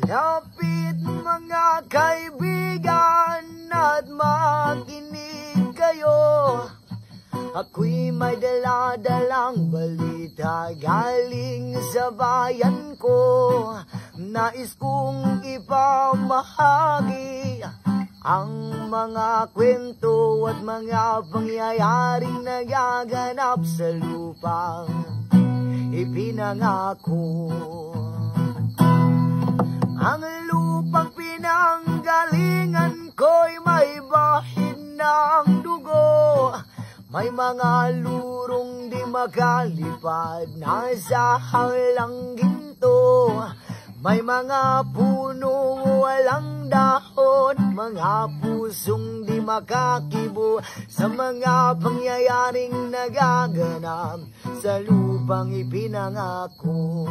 Lapit mga kaibigan at makinig kayo. Ako'y may dala-dalang balita galing sa bayan ko. Nais kong ipamahagi ang mga kwento at mga pangyayaring nagaganap sa lupang ipinangako. Ang lupang pinanggalingan ko'y may bahid ng dugo. May mga lurong di makalipad na sa halang ginto. May mga punong walang dahon, mga pusong di makakibo sa mga pangyayaring nagaganap sa lupang ipinangako.